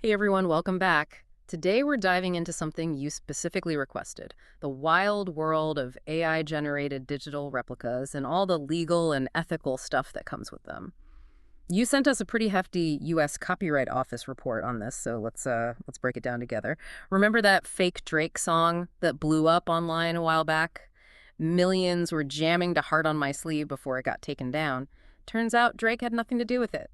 Hey everyone, welcome back. Today we're diving into something you specifically requested, the wild world of AI-generated digital replicas and all the legal and ethical stuff that comes with them. You sent us a pretty hefty US Copyright Office report on this, so let's break it down together. Remember that fake Drake song that blew up online a while back? Millions were jamming to Heart on My Sleeve before it got taken down. Turns out Drake had nothing to do with it.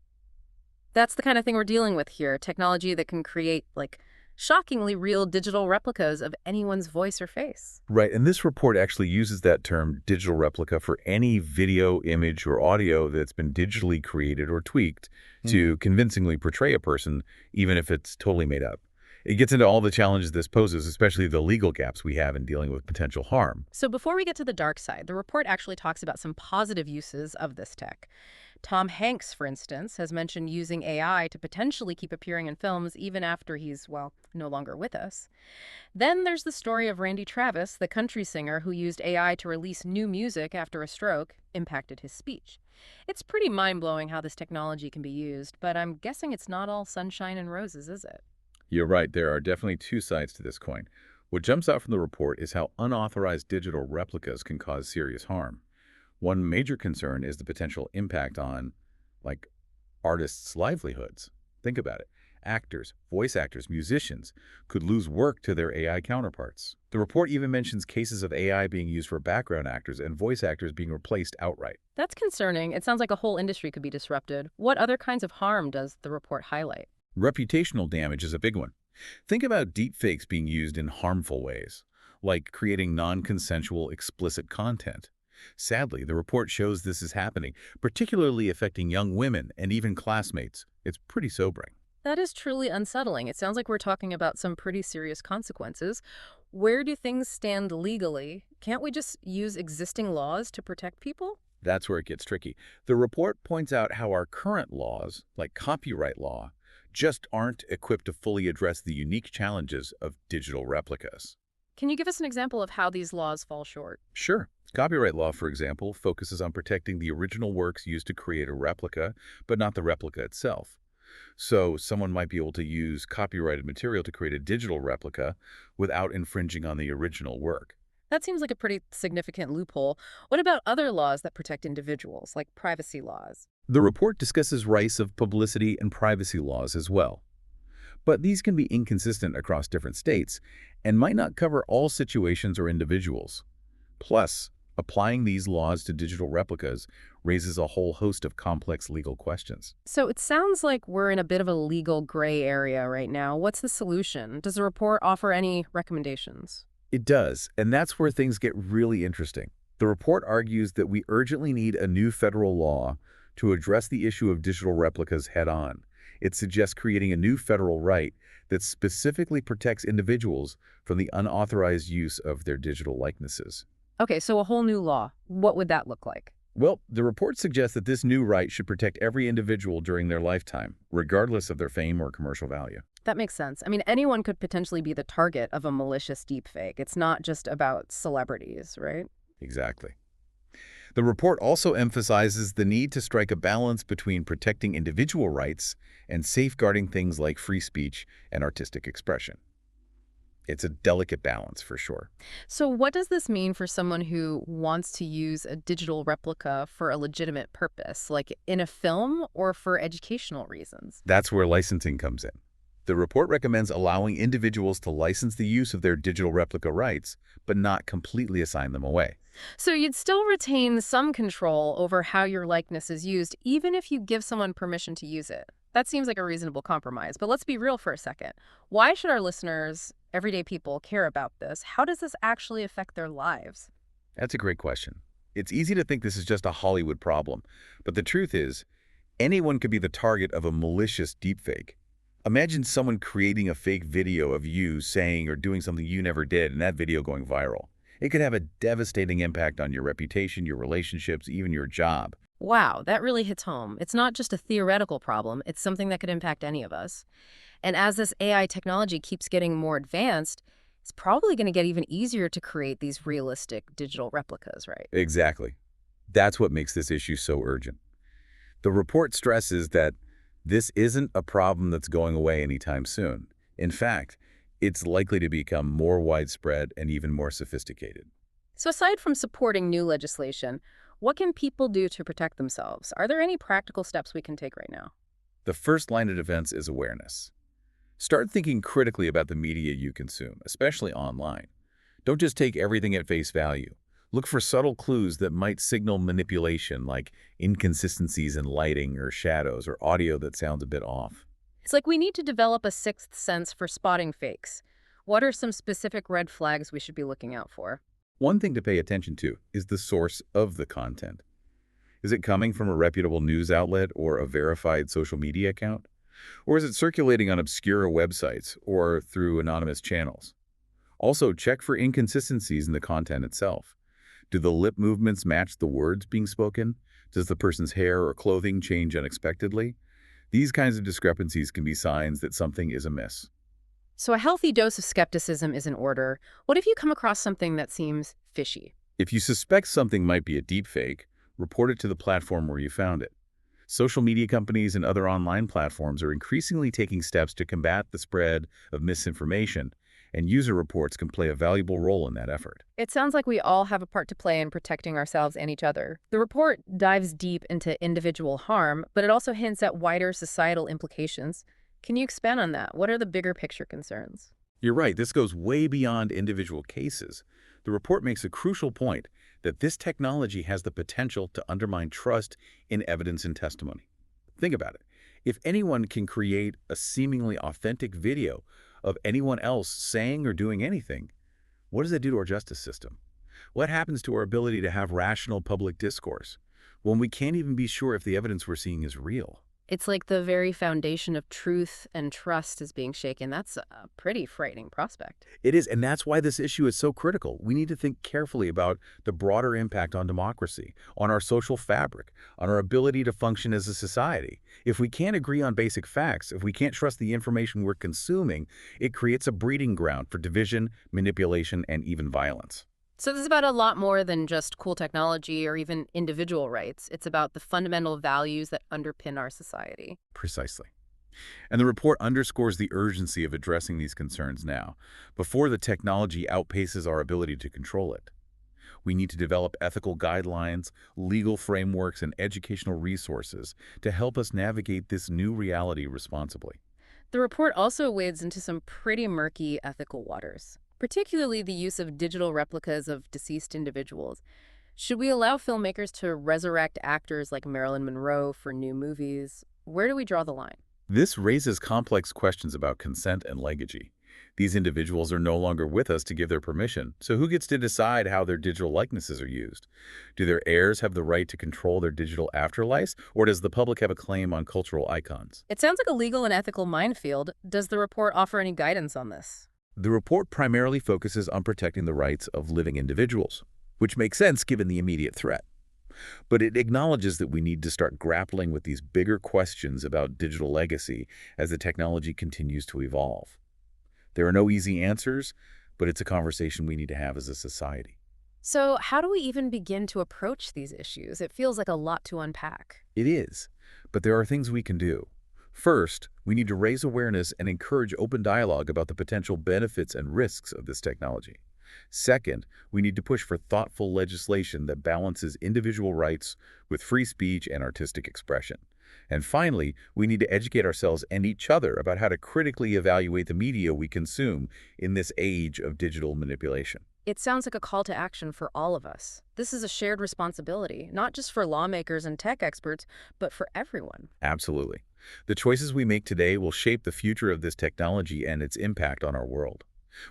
That's the kind of thing we're dealing with here, technology that can create, like, shockingly real digital replicas of anyone's voice or face. Right, and this report actually uses that term digital replica for any video, image, or audio that's been digitally created or tweaked to convincingly portray a person, even if it's totally made up. It gets into all the challenges this poses, especially the legal gaps we have in dealing with potential harm. So before we get to the dark side, the report actually talks about some positive uses of this tech. Tom Hanks, for instance, has mentioned using AI to potentially keep appearing in films even after he's, well, no longer with us. Then there's the story of Randy Travis, the country singer who used AI to release new music after a stroke impacted his speech. It's pretty mind-blowing how this technology can be used, but I'm guessing it's not all sunshine and roses, is it? You're right, there are definitely two sides to this coin. What jumps out from the report is how unauthorized digital replicas can cause serious harm. One major concern is the potential impact on, like, artists' livelihoods. Think about it. Actors, voice actors, musicians could lose work to their AI counterparts. The report even mentions cases of AI being used for background actors and voice actors being replaced outright. That's concerning. It sounds like a whole industry could be disrupted. What other kinds of harm does the report highlight? Reputational damage is a big one. Think about deepfakes being used in harmful ways, like creating non-consensual explicit content. Sadly, the report shows this is happening, particularly affecting young women and even classmates. It's pretty sobering. That is truly unsettling. It sounds like we're talking about some pretty serious consequences. Where do things stand legally? Can't we just use existing laws to protect people? That's where it gets tricky. The report points out how our current laws, like copyright law, just aren't equipped to fully address the unique challenges of digital replicas. Can you give us an example of how these laws fall short? Sure. Copyright law, for example, focuses on protecting the original works used to create a replica, but not the replica itself. So someone might be able to use copyrighted material to create a digital replica without infringing on the original work. That seems like a pretty significant loophole. What about other laws that protect individuals, like privacy laws? The report discusses rights of publicity and privacy laws as well. But these can be inconsistent across different states and might not cover all situations or individuals. Plus, applying these laws to digital replicas raises a whole host of complex legal questions. So it sounds like we're in a bit of a legal gray area right now. What's the solution? Does the report offer any recommendations? It does, and that's where things get really interesting. The report argues that we urgently need a new federal law to address the issue of digital replicas head-on. It suggests creating a new federal right that specifically protects individuals from the unauthorized use of their digital likenesses. Okay, so a whole new law. What would that look like? Well, the report suggests that this new right should protect every individual during their lifetime, regardless of their fame or commercial value. That makes sense. I mean, anyone could potentially be the target of a malicious deepfake. It's not just about celebrities, right? Exactly. The report also emphasizes the need to strike a balance between protecting individual rights and safeguarding things like free speech and artistic expression. It's a delicate balance for sure. So what does this mean for someone who wants to use a digital replica for a legitimate purpose, like in a film or for educational reasons? That's where licensing comes in. The report recommends allowing individuals to license the use of their digital replica rights, but not completely assign them away. So you'd still retain some control over how your likeness is used, even if you give someone permission to use it. That seems like a reasonable compromise. But let's be real for a second. Why should our listeners, everyday people, care about this? How does this actually affect their lives? That's a great question. It's easy to think this is just a Hollywood problem, but the truth is, anyone could be the target of a malicious deepfake. Imagine someone creating a fake video of you saying or doing something you never did and that video going viral. It could have a devastating impact on your reputation, your relationships, even your job. Wow, that really hits home. It's not just a theoretical problem, it's something that could impact any of us. And as this AI technology keeps getting more advanced, it's probably going to get even easier to create these realistic digital replicas, right? Exactly. That's what makes this issue so urgent. The report stresses that This isn't a problem that's going away anytime soon. In fact, it's likely to become more widespread and even more sophisticated. So aside from supporting new legislation, what can people do to protect themselves? Are there any practical steps we can take right now? The first line of defense is awareness. Start thinking critically about the media you consume, especially online. Don't just take everything at face value. Look for subtle clues that might signal manipulation, like inconsistencies in lighting or shadows or audio that sounds a bit off. It's like we need to develop a sixth sense for spotting fakes. What are some specific red flags we should be looking out for? One thing to pay attention to is the source of the content. Is it coming from a reputable news outlet or a verified social media account? Or is it circulating on obscure websites or through anonymous channels? Also, check for inconsistencies in the content itself. Do the lip movements match the words being spoken? Does the person's hair or clothing change unexpectedly? These kinds of discrepancies can be signs that something is amiss. So a healthy dose of skepticism is in order. What if you come across something that seems fishy? If you suspect something might be a deepfake, report it to the platform where you found it. Social media companies and other online platforms are increasingly taking steps to combat the spread of misinformation, and user reports can play a valuable role in that effort. It sounds like we all have a part to play in protecting ourselves and each other. The report dives deep into individual harm, but it also hints at wider societal implications. Can you expand on that? What are the bigger picture concerns? You're right, this goes way beyond individual cases. The report makes a crucial point that this technology has the potential to undermine trust in evidence and testimony. Think about it. If anyone can create a seemingly authentic video of anyone else saying or doing anything, what does that do to our justice system? What happens to our ability to have rational public discourse when we can't even be sure if the evidence we're seeing is real? It's like the very foundation of truth and trust is being shaken. That's a pretty frightening prospect. It is, and that's why this issue is so critical. We need to think carefully about the broader impact on democracy, on our social fabric, on our ability to function as a society. If we can't agree on basic facts, if we can't trust the information we're consuming, it creates a breeding ground for division, manipulation, and even violence. So this is about a lot more than just cool technology or even individual rights. It's about the fundamental values that underpin our society. Precisely. And the report underscores the urgency of addressing these concerns now, before the technology outpaces our ability to control it. We need to develop ethical guidelines, legal frameworks, and educational resources to help us navigate this new reality responsibly. The report also wades into some pretty murky ethical waters, particularly the use of digital replicas of deceased individuals. Should we allow filmmakers to resurrect actors like Marilyn Monroe for new movies? Where do we draw the line? This raises complex questions about consent and legacy. These individuals are no longer with us to give their permission, so who gets to decide how their digital likenesses are used? Do their heirs have the right to control their digital afterlives, or does the public have a claim on cultural icons? It sounds like a legal and ethical minefield. Does the report offer any guidance on this? The report primarily focuses on protecting the rights of living individuals, which makes sense given the immediate threat. But it acknowledges that we need to start grappling with these bigger questions about digital legacy as the technology continues to evolve. There are no easy answers, but it's a conversation we need to have as a society. So how do we even begin to approach these issues? It feels like a lot to unpack. It is, but there are things we can do. First, we need to raise awareness and encourage open dialogue about the potential benefits and risks of this technology. Second, we need to push for thoughtful legislation that balances individual rights with free speech and artistic expression. And finally, we need to educate ourselves and each other about how to critically evaluate the media we consume in this age of digital manipulation. It sounds like a call to action for all of us. This is a shared responsibility, not just for lawmakers and tech experts, but for everyone. Absolutely. The choices we make today will shape the future of this technology and its impact on our world.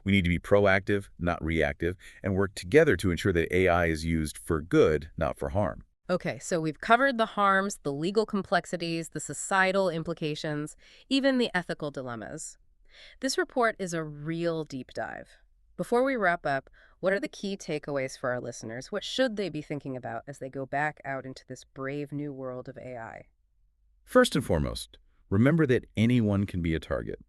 We need to be proactive, not reactive, and work together to ensure that AI is used for good, not for harm. Okay, so we've covered the harms, the legal complexities, the societal implications, even the ethical dilemmas. This report is a real deep dive. Before we wrap up, what are the key takeaways for our listeners? What should they be thinking about as they go back out into this brave new world of AI? First and foremost, remember that anyone can be a target.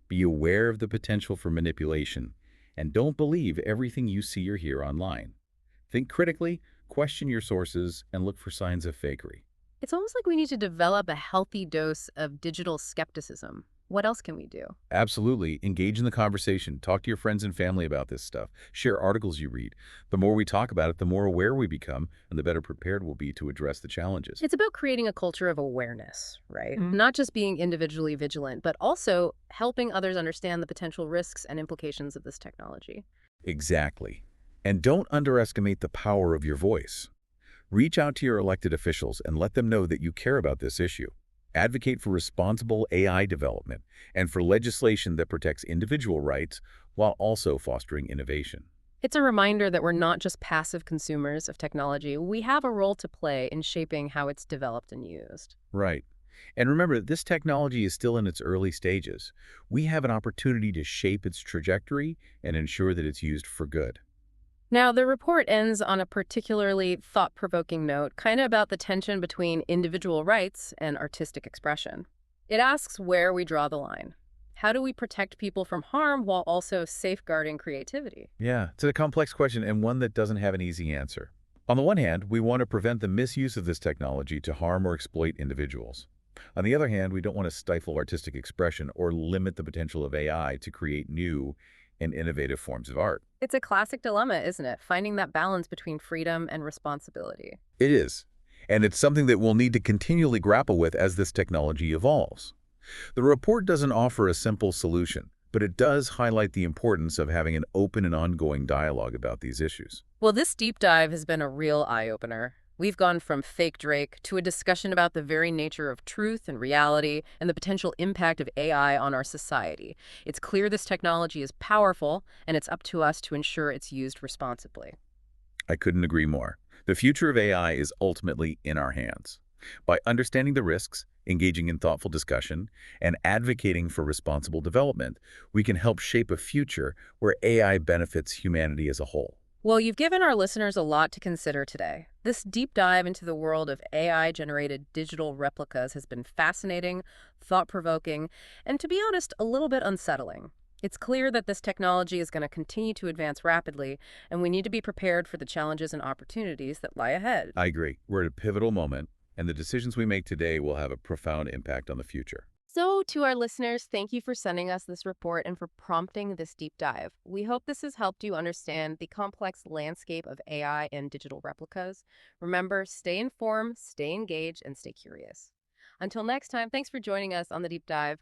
Be aware of the potential for manipulation, and don't believe everything you see or hear online. Think critically, question your sources, and look for signs of fakery. It's almost like we need to develop a healthy dose of digital skepticism. What else can we do? Absolutely. Engage in the conversation. Talk to your friends and family about this stuff. Share articles you read. The more we talk about it, the more aware we become, and the better prepared we'll be to address the challenges. It's about creating a culture of awareness, right? Not just being individually vigilant, but also helping others understand the potential risks and implications of this technology. Exactly. And don't underestimate the power of your voice. Reach out to your elected officials and let them know that you care about this issue. Advocate for responsible AI development and for legislation that protects individual rights while also fostering innovation. It's a reminder that we're not just passive consumers of technology. We have a role to play in shaping how it's developed and used. Right. And remember, this technology is still in its early stages. We have an opportunity to shape its trajectory and ensure that it's used for good. Now, the report ends on a particularly thought-provoking note, kind of about the tension between individual rights and artistic expression. It asks where we draw the line. How do we protect people from harm while also safeguarding creativity? Yeah, it's a complex question and one that doesn't have an easy answer. On the one hand, we want to prevent the misuse of this technology to harm or exploit individuals. On the other hand, we don't want to stifle artistic expression or limit the potential of AI to create new and innovative forms of art. It's a classic dilemma, isn't it? Finding that balance between freedom and responsibility. It is, and it's something that we'll need to continually grapple with as this technology evolves. The report doesn't offer a simple solution, but it does highlight the importance of having an open and ongoing dialogue about these issues. Well, this deep dive has been a real eye-opener. We've gone from fake Drake to a discussion about the very nature of truth and reality and the potential impact of AI on our society. It's clear this technology is powerful, and it's up to us to ensure it's used responsibly. I couldn't agree more. The future of AI is ultimately in our hands. By understanding the risks, engaging in thoughtful discussion, and advocating for responsible development, we can help shape a future where AI benefits humanity as a whole. Well, you've given our listeners a lot to consider today. This deep dive into the world of AI-generated digital replicas has been fascinating, thought-provoking, and to be honest, a little bit unsettling. It's clear that this technology is going to continue to advance rapidly, and we need to be prepared for the challenges and opportunities that lie ahead. I agree. We're at a pivotal moment, and the decisions we make today will have a profound impact on the future. So, to our listeners, thank you for sending us this report and for prompting this deep dive. We hope this has helped you understand the complex landscape of AI and digital replicas. Remember, stay informed, stay engaged, and stay curious. Until next time, thanks for joining us on the deep dive.